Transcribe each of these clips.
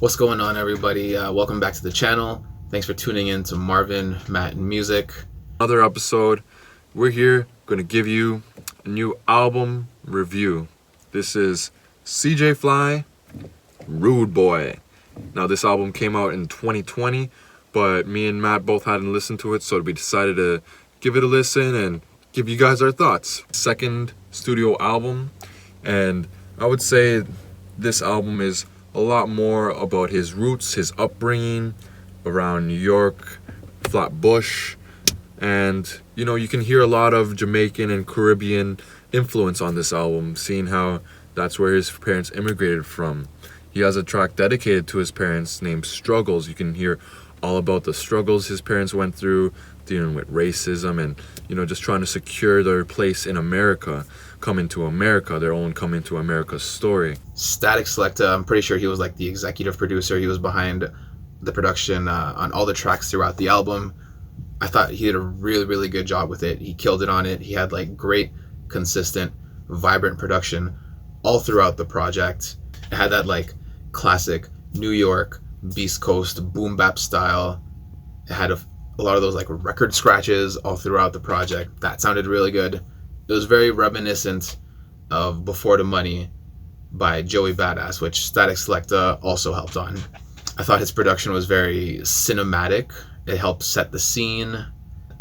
What's going on, everybody? Welcome back to the channel. Thanks for tuning in to Marvin, Matt, and Music. Another episode. We're here going to give you a new album review. This is CJ Fly, Rude Boy. Now, this album came out in 2020, but me and Matt both hadn't listened to it, so we decided to give it a listen and give you guys our thoughts. Second studio album, and I would say this album is a lot more about his roots, his upbringing around New York, Flatbush, and you can hear a lot of Jamaican and Caribbean influence on this album, seeing how that's where his parents immigrated from. He has a track dedicated to his parents named Struggles. You can hear all about the struggles his parents went through, dealing with racism and just trying to secure their place in America, coming to America, their own coming to America story. Static Selecta, I'm pretty sure he was like the executive producer. He was behind the production on all the tracks throughout the album. I thought he did a really, really good job with it. He killed it on it. He had like great, consistent, vibrant production all throughout the project. It had that like classic New York Beast Coast boom bap style. It had a lot of those like record scratches all throughout the project. That sounded really good. It was very reminiscent of Before the Money by Joey Badass, which Static Selecta also helped on. I thought his production was very cinematic. It helped set the scene.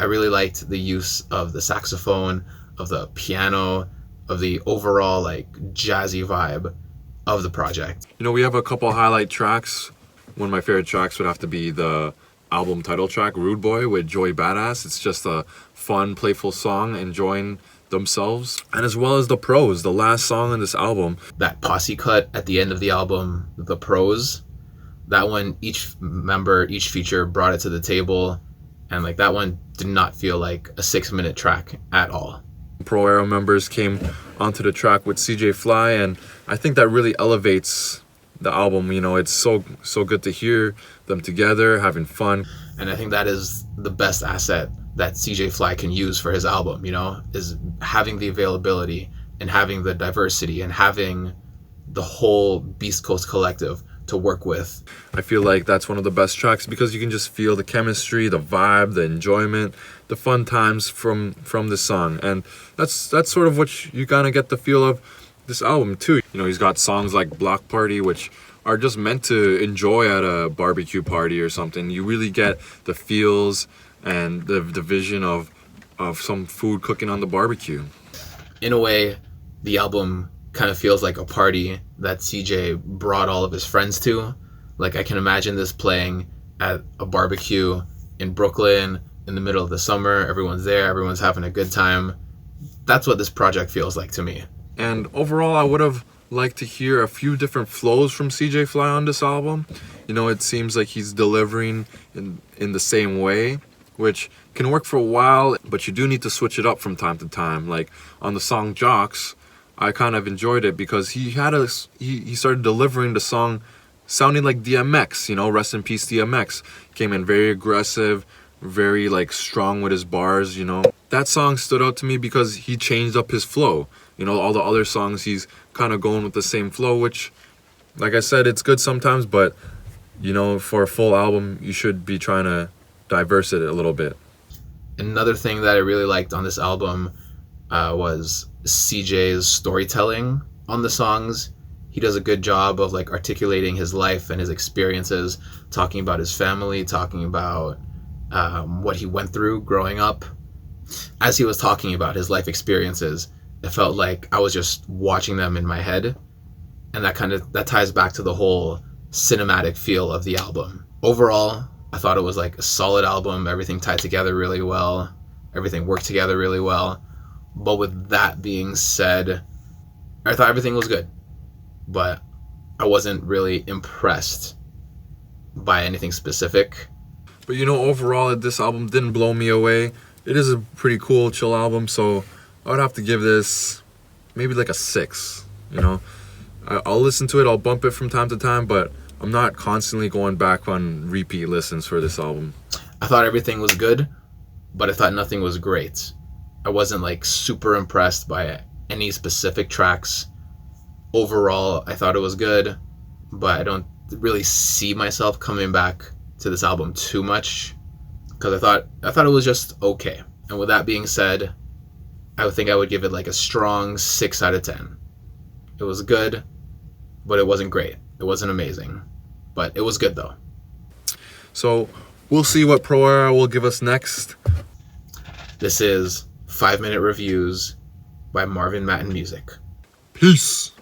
I really liked the use of the saxophone, of the piano, of the overall like jazzy vibe of the project. We have a couple highlight tracks. One of my favorite tracks would have to be the album title track, Rude Boy, with Joey Badass. It's just a fun, playful song, enjoying themselves. And as well as the Pros, the last song on this album. That posse cut at the end of the album, the Pros, that one, each member, each feature brought it to the table. And like that one did not feel like a 6-minute track at all. Pro Era members came onto the track with CJ Fly, and I think that really elevates the album. It's so good to hear them together, having fun. And I think that is the best asset that CJ Fly can use for his album, is having the availability and having the diversity and having the whole Beast Coast collective to work with. I feel like that's one of the best tracks because you can just feel the chemistry, the vibe, the enjoyment, the fun times from the song. And that's sort of what you kind of get the feel of this album too. He's got songs like Block Party, which are just meant to enjoy at a barbecue party or something. You really get the feels and the vision of some food cooking on the barbecue. In a way, the album kind of feels like a party that CJ brought all of his friends to. Like, I can imagine this playing at a barbecue in Brooklyn in the middle of the summer. Everyone's there, everyone's having a good time. That's what this project feels like to me. And overall, I would have liked to hear a few different flows from CJ Fly on this album. It seems like he's delivering in the same way, which can work for a while, but you do need to switch it up from time to time. Like on the song Jocks, I kind of enjoyed it because he started delivering the song sounding like DMX, rest in peace DMX. Came in very aggressive, very like strong with his bars, That song stood out to me because he changed up his flow. All the other songs he's kind of going with the same flow, which, like I said, it's good sometimes, but for a full album, you should be trying to diverse it a little bit. Another thing that I really liked on this album was CJ's storytelling on the songs. He does a good job of like articulating his life and his experiences, talking about his family, talking about what he went through growing up. As he was talking about his life experiences, it felt like I was just watching them in my head, and that ties back to the whole cinematic feel of the album. Overall, I thought it was like a solid album. Everything tied together really well. Everything worked together really well. But with that being said, I thought everything was good, but I wasn't really impressed by anything specific. But overall, this album didn't blow me away. It is a pretty cool, chill album, so I would have to give this maybe like a 6. I'll listen to it, I'll bump it from time to time, but I'm not constantly going back on repeat listens for this album. I thought everything was good, but I thought nothing was great. I wasn't like super impressed by any specific tracks. Overall, I thought it was good, but I don't really see myself coming back to this album too much, because I thought it was just okay. And with that being said, I would think I would give it like a strong 6 out of 10. It was good, but it wasn't great. It wasn't amazing, but it was good though. So we'll see what Pro Era will give us next. This is 5 Minute Reviews by Marvin Matten Music. Peace.